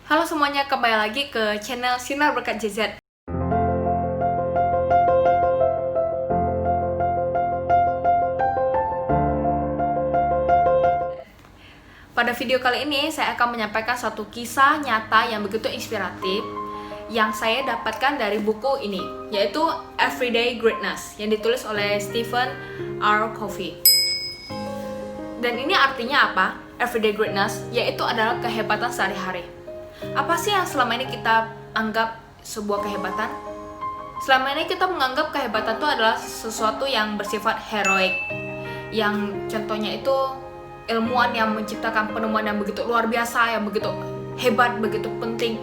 Halo semuanya, kembali lagi ke channel Sinar Berkat JZ. Pada video kali ini, saya akan menyampaikan suatu kisah nyata yang begitu inspiratif yang saya dapatkan dari buku ini, yaitu Everyday Greatness, yang ditulis oleh Stephen R. Covey. Dan ini artinya apa? Everyday Greatness, yaitu adalah kehebatan sehari-hari. Apa sih yang selama ini kita anggap sebuah kehebatan? Selama ini kita menganggap kehebatan itu adalah sesuatu yang bersifat heroik, yang contohnya itu ilmuwan yang menciptakan penemuan yang begitu luar biasa, yang begitu hebat, begitu penting.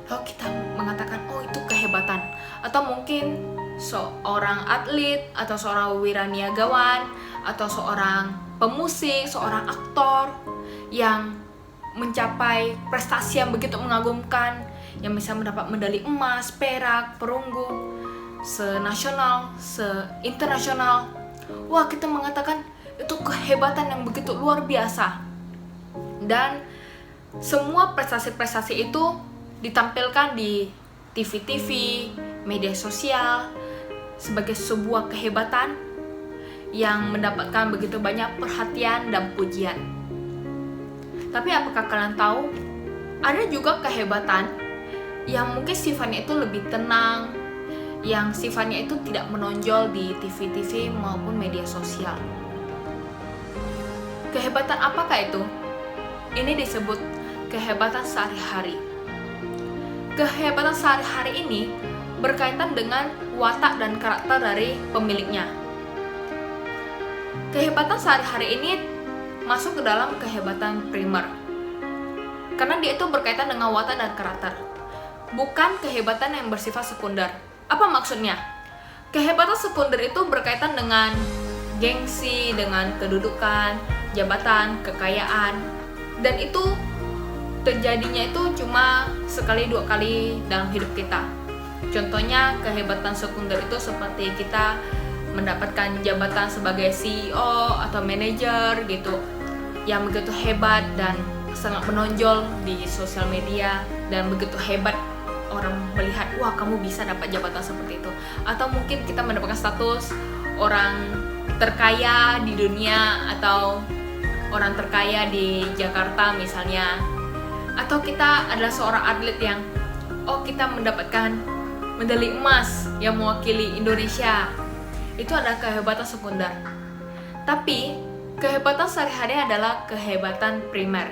Lalu kita mengatakan, oh itu kehebatan. Atau mungkin seorang atlet, atau seorang wiraniagawan, atau seorang pemusik, seorang aktor yang mencapai prestasi yang begitu mengagumkan, yang bisa mendapat medali emas, perak, perunggu, senasional, se-internasional. Wah, kita mengatakan itu kehebatan yang begitu luar biasa. Dan semua prestasi-prestasi itu ditampilkan di TV-TV, media sosial sebagai sebuah kehebatan yang mendapatkan begitu banyak perhatian dan pujian. Tapi apakah kalian tahu, ada juga kehebatan yang mungkin sifatnya itu lebih tenang, yang sifatnya itu tidak menonjol di TV-TV maupun media sosial. Kehebatan apakah itu? Ini disebut kehebatan sehari-hari. Kehebatan sehari-hari ini berkaitan dengan watak dan karakter dari pemiliknya. Kehebatan sehari-hari ini masuk ke dalam kehebatan primer, karena dia itu berkaitan dengan watak dan karakter, bukan kehebatan yang bersifat sekunder. Apa maksudnya? Kehebatan sekunder itu berkaitan dengan gengsi, dengan kedudukan, jabatan, kekayaan, dan itu terjadinya itu cuma sekali dua kali dalam hidup kita. Contohnya kehebatan sekunder itu seperti kita mendapatkan jabatan sebagai CEO atau manajer gitu, yang begitu hebat dan sangat menonjol di sosial media, dan begitu hebat orang melihat, wah kamu bisa dapat jabatan seperti itu. Atau mungkin kita mendapatkan status orang terkaya di dunia, atau orang terkaya di Jakarta misalnya. Atau kita adalah seorang atlet yang, oh kita mendapatkan medali emas yang mewakili Indonesia. Itu adalah kehebatan sekunder. Tapi kehebatan sehari-hari adalah kehebatan primer,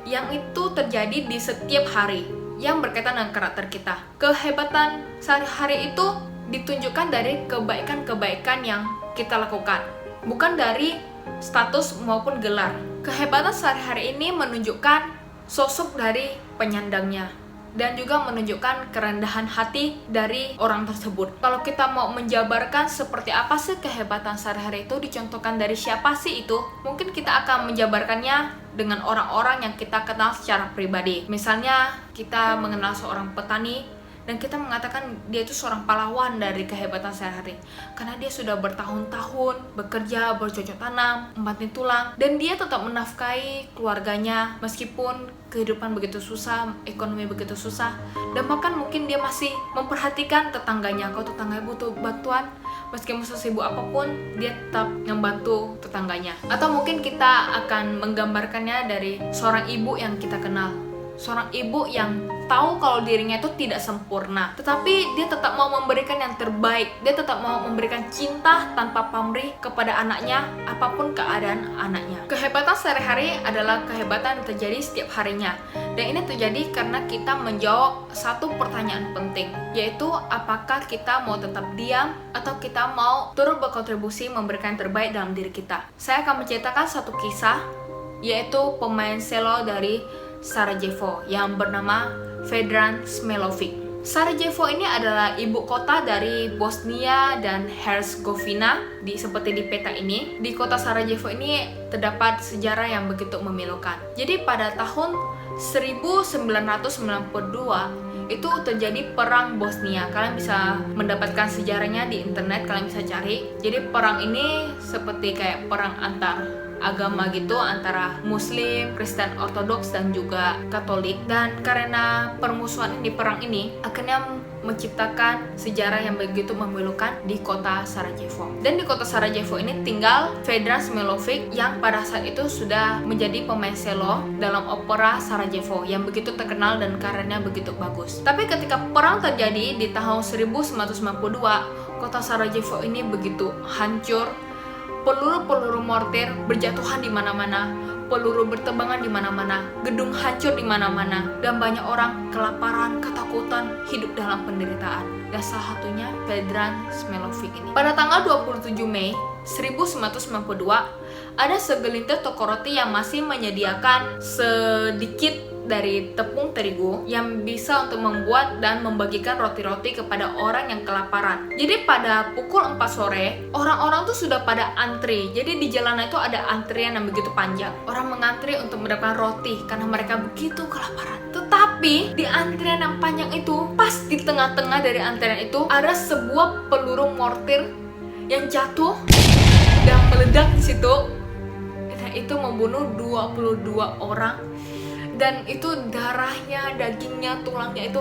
yang itu terjadi di setiap hari, yang berkaitan dengan karakter kita. Kehebatan sehari-hari itu ditunjukkan dari kebaikan-kebaikan yang kita lakukan, bukan dari status maupun gelar. Kehebatan sehari-hari ini menunjukkan sosok dari penyandangnya, dan juga menunjukkan kerendahan hati dari orang tersebut. Kalau kita mau menjabarkan seperti apa sih kehebatan sehari-hari itu, dicontohkan dari siapa sih itu, mungkin kita akan menjabarkannya dengan orang-orang yang kita kenal secara pribadi. Misalnya kita mengenal seorang petani, dan kita mengatakan dia itu seorang pahlawan dari kehebatan sehari-hari, karena dia sudah bertahun-tahun bekerja, bercocok tanam, membanting tulang, dan dia tetap menafkahi keluarganya meskipun kehidupan begitu susah, ekonomi begitu susah. Dan bahkan mungkin dia masih memperhatikan tetangganya. Kalau tetangganya butuh bantuan, meskipun sesibuk apapun, dia tetap membantu tetangganya. Atau mungkin kita akan menggambarkannya dari seorang ibu yang kita kenal, seorang ibu yang tahu kalau dirinya itu tidak sempurna, tetapi dia tetap mau memberikan yang terbaik. Dia tetap mau memberikan cinta tanpa pamrih kepada anaknya, apapun keadaan anaknya. Kehebatan sehari-hari adalah kehebatan yang terjadi setiap harinya, dan ini terjadi karena kita menjawab satu pertanyaan penting, yaitu apakah kita mau tetap diam atau kita mau turut berkontribusi memberikan yang terbaik dalam diri kita. Saya akan menceritakan satu kisah, yaitu pemain selo dari Sarajevo yang bernama Vedran Smilovic. Sarajevo ini adalah ibu kota dari Bosnia dan Herzegovina. Seperti di peta ini, di kota Sarajevo ini terdapat sejarah yang begitu memilukan. Jadi pada tahun 1992 itu terjadi perang Bosnia. Kalian bisa mendapatkan sejarahnya di internet, kalian bisa cari. Jadi perang ini seperti kayak perang antar agama gitu, antara Muslim, Kristen Ortodoks dan juga Katolik. Dan karena permusuhan di perang ini akhirnya menciptakan sejarah yang begitu memilukan di kota Sarajevo. Dan di kota Sarajevo ini tinggal Vedran Smilović yang pada saat itu sudah menjadi pemain cello dalam opera Sarajevo yang begitu terkenal dan karyanya begitu bagus. Tapi ketika perang terjadi di tahun 1992, kota Sarajevo ini begitu hancur. Peluru-peluru mortir berjatuhan di mana-mana, peluru bertebangan di mana-mana, gedung hancur di mana-mana, dan banyak orang kelaparan, ketakutan, hidup dalam penderitaan. Dan salah satunya Vedran Smilović ini. Pada tanggal 27 Mei 1992, ada segelintir toko roti yang masih menyediakan sedikit dari tepung terigu yang bisa untuk membuat dan membagikan roti-roti kepada orang yang kelaparan. Jadi pada pukul 4 sore, orang-orang tuh sudah pada antri. Jadi di jalanan itu ada antrian yang begitu panjang. Orang mengantri untuk mendapatkan roti karena mereka begitu kelaparan. Tetapi di antrian yang panjang itu, pas di tengah-tengah dari antrian itu ada sebuah peluru mortir yang jatuh dan meledak di situ. Dan itu membunuh 22 orang. Dan itu darahnya, dagingnya, tulangnya itu,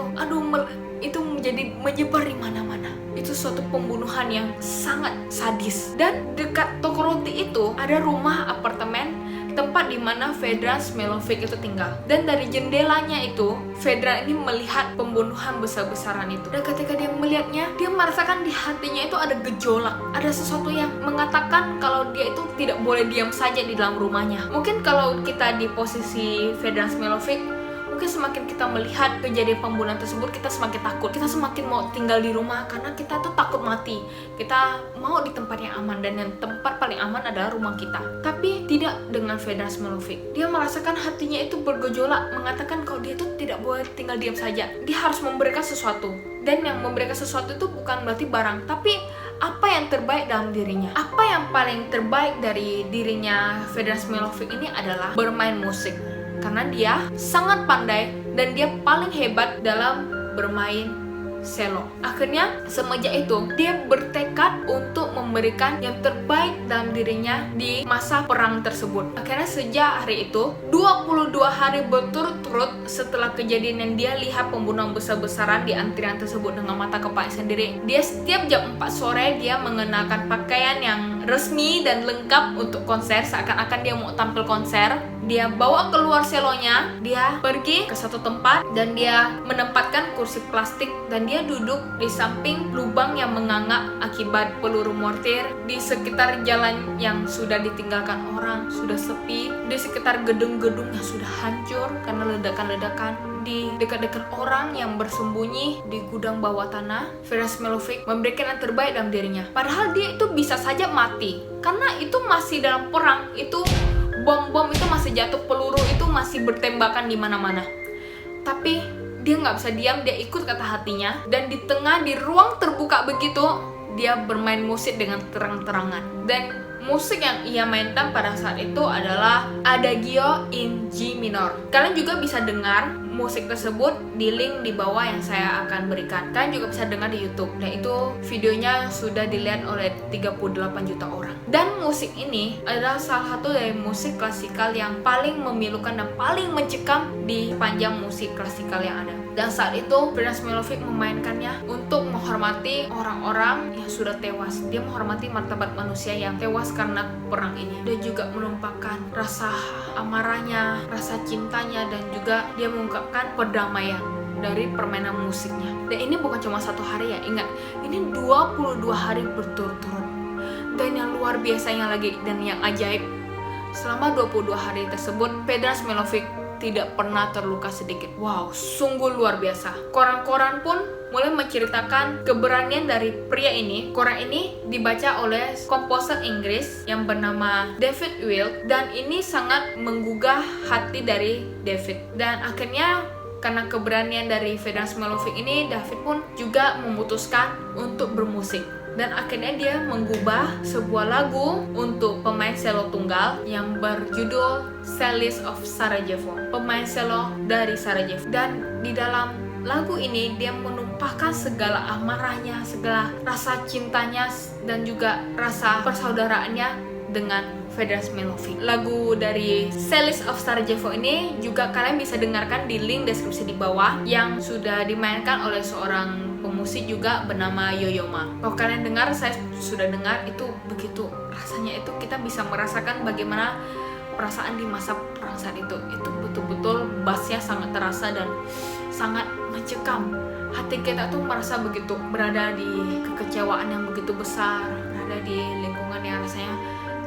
itu menjadi menyebar di mana-mana. Itu suatu pembunuhan yang sangat sadis. Dan dekat toko roti itu ada rumah apartemen tempat di mana Vedran Smilović itu tinggal. Dan dari jendelanya itu, Vedran ini melihat pembunuhan besar-besaran itu. Dan ketika dia melihatnya, dia merasakan di hatinya itu ada gejolak. Ada sesuatu yang mengatakan kalau dia itu tidak boleh diam saja di dalam rumahnya. Mungkin kalau kita di posisi Vedran Smilović, mungkin semakin kita melihat kejadian pembunuhan tersebut, kita semakin takut. Kita semakin mau tinggal di rumah karena kita tuh takut mati. Kita mau di tempat yang aman, dan yang tempat paling aman adalah rumah kita. Tapi tidak dengan Vedran Smilović. Dia merasakan hatinya itu bergejolak, mengatakan kalau dia itu tidak boleh tinggal diam saja. Dia harus memberikan sesuatu. Dan yang memberikan sesuatu itu bukan berarti barang, tapi apa yang terbaik dalam dirinya. Apa yang paling terbaik dari dirinya Vedran Smilović ini adalah bermain musik. Karena dia sangat pandai dan dia paling hebat dalam bermain cello. Akhirnya semenjak itu dia bertekad untuk memberikan yang terbaik dalam dirinya di masa perang tersebut. Akhirnya sejak hari itu 22 hari berturut-turut setelah kejadian yang dia lihat pembunuhan besar-besaran di antrian tersebut dengan mata kepala sendiri, dia setiap jam 4 sore dia mengenakan pakaian yang resmi dan lengkap untuk konser, seakan-akan dia mau tampil konser. Dia bawa keluar selonya, dia pergi ke satu tempat dan dia menempatkan kursi plastik dan dia duduk di samping lubang yang menganga akibat peluru mortir, di sekitar jalan yang sudah ditinggalkan orang, sudah sepi, di sekitar gedung-gedung yang sudah hancur karena ledakan-ledakan, di dekat-dekat orang yang bersembunyi di gudang bawah tanah. Vedran Smilović memberikan yang terbaik dalam dirinya. Padahal dia itu bisa saja mati karena itu masih dalam perang, itu bom-bom itu masih jatuh, peluru itu masih bertembakan di mana-mana. Tapi dia nggak bisa diam, dia ikut kata hatinya, dan di tengah, di ruang terbuka begitu, dia bermain musik dengan terang-terangan. Dan musik yang ia mainkan pada saat itu adalah Adagio in G minor. Kalian juga bisa dengar musik tersebut di link di bawah yang saya akan berikan. Kalian juga bisa dengar di YouTube, dan itu videonya sudah dilihat oleh 38 juta orang. Dan musik ini adalah salah satu dari musik klasikal yang paling memilukan dan paling mencekam di panjang musik klasikal yang ada. Dan saat itu Vedran Smilović memainkannya untuk menghormati orang-orang yang sudah tewas. Dia menghormati martabat manusia yang tewas karena perang ini. Dia juga menumpahkan rasa amarahnya, rasa cintanya, dan juga dia mengungkapkan perdamaian dari permainan musiknya. Dan ini bukan cuma satu hari ya, ingat, ini 22 hari berturut-turut. Dan yang luar biasanya lagi dan yang ajaib, selama 22 hari tersebut Vedran Smilović tidak pernah terluka sedikit. Wow, sungguh luar biasa. Koran-koran pun mulai menceritakan keberanian dari pria ini. Koran ini dibaca oleh komposer Inggris yang bernama David Wilk, dan ini sangat menggugah hati dari David. Dan akhirnya karena keberanian dari Vedran Smilović ini, David pun juga memutuskan untuk bermusik. Dan akhirnya dia mengubah sebuah lagu untuk pemain cello tunggal yang berjudul Cellist of Sarajevo, pemain cello dari Sarajevo. Dan di dalam lagu ini dia menumpahkan segala amarahnya, segala rasa cintanya, dan juga rasa persaudaraannya dengan Vedran Smilovic. Lagu dari Celeste of Sarajevo ini juga kalian bisa dengarkan di link deskripsi di bawah, yang sudah dimainkan oleh seorang pemusik juga bernama Yoyoma. Kalau kalian dengar, saya sudah dengar, itu begitu rasanya, itu kita bisa merasakan bagaimana perasaan di masa perang saat itu betul-betul bassnya sangat terasa dan sangat mencekam. Hati kita tuh merasa begitu berada di kekecewaan yang begitu besar, berada di lingkungan yang rasanya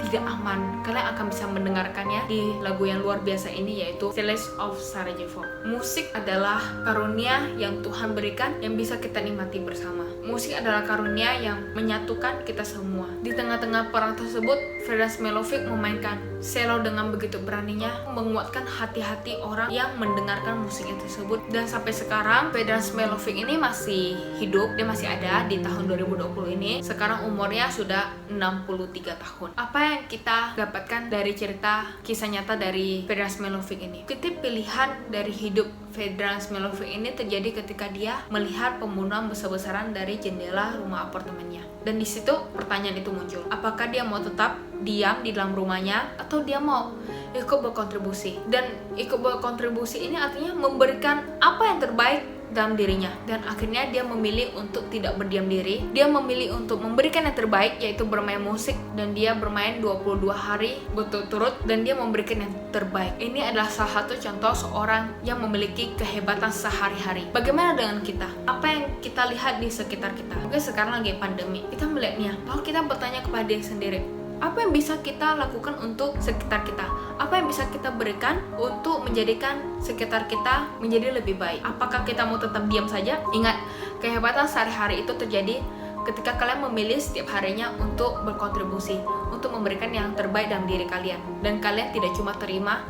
tidak aman. Kalian akan bisa mendengarkannya di lagu yang luar biasa ini, yaitu Celeste of Sarajevo. Musik adalah karunia yang Tuhan berikan yang bisa kita nikmati bersama. Musik adalah karunia yang menyatukan kita semua. Di tengah-tengah perang tersebut, Vedran Smilovic memainkan cello dengan begitu beraninya, menguatkan hati-hati orang yang mendengarkan musiknya tersebut. Dan sampai sekarang Vedran Smilovic ini masih hidup, dia masih ada di tahun 2020 ini. Sekarang umurnya sudah 63 tahun. Apa yang kita dapatkan dari cerita kisah nyata dari Vedran Smilovic ini? Titik pilihan dari hidup Vedran Smilovic ini terjadi ketika dia melihat pembunuhan besar-besaran dari jendela rumah apartemennya. Dan di situ pertanyaan itu muncul. Apakah dia mau tetap diam di dalam rumahnya atau dia mau ikut berkontribusi? Dan ikut berkontribusi ini artinya memberikan apa yang terbaik dalam dirinya. Dan akhirnya dia memilih untuk tidak berdiam diri. Dia memilih untuk memberikan yang terbaik, yaitu bermain musik. Dan dia bermain 22 hari berturut-turut dan dia memberikan yang terbaik. Ini adalah salah satu contoh seorang yang memiliki kehebatan sehari-hari. Bagaimana dengan kita? Apa yang kita lihat di sekitar kita? Mungkin sekarang lagi pandemi, kita melihatnya, lalu kita bertanya kepada diri sendiri, apa yang bisa kita lakukan untuk sekitar kita? Apa yang bisa kita berikan untuk menjadikan sekitar kita menjadi lebih baik? Apakah kita mau tetap diam saja? Ingat, kehebatan sehari-hari itu terjadi ketika kalian memilih setiap harinya untuk berkontribusi, untuk memberikan yang terbaik dalam diri kalian. Dan kalian tidak cuma terima,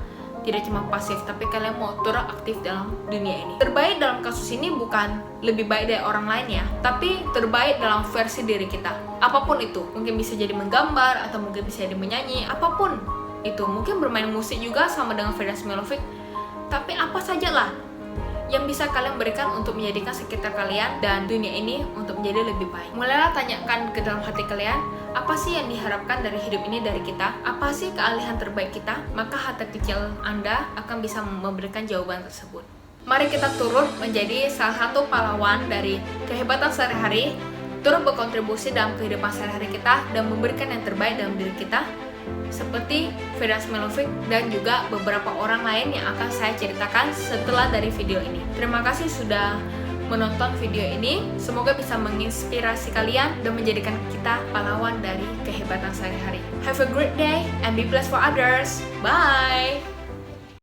tidak cuma pasif, tapi kalian mau turut aktif dalam dunia ini. Terbaik dalam kasus ini bukan lebih baik dari orang lain ya, tapi terbaik dalam versi diri kita. Apapun itu, mungkin bisa jadi menggambar, atau mungkin bisa jadi menyanyi, apapun itu. Mungkin bermain musik juga sama dengan Vedran Smilovic, tapi apa sajalah yang bisa kalian berikan untuk menjadikan sekitar kalian dan dunia ini untuk menjadi lebih baik. Mulailah tanyakan ke dalam hati kalian, apa sih yang diharapkan dari hidup ini dari kita? Apa sih keahlian terbaik kita? Maka hati kecil Anda akan bisa memberikan jawaban tersebut. Mari kita turut menjadi salah satu pahlawan dari kehebatan sehari-hari, turut berkontribusi dalam kehidupan sehari-hari kita dan memberikan yang terbaik dalam diri kita, seperti Vedran Smilovic dan juga beberapa orang lain yang akan saya ceritakan setelah dari video ini. Terima kasih sudah menonton video ini. Semoga bisa menginspirasi kalian dan menjadikan kita pahlawan dari kehebatan sehari-hari. Have a great day and be blessed for others. Bye!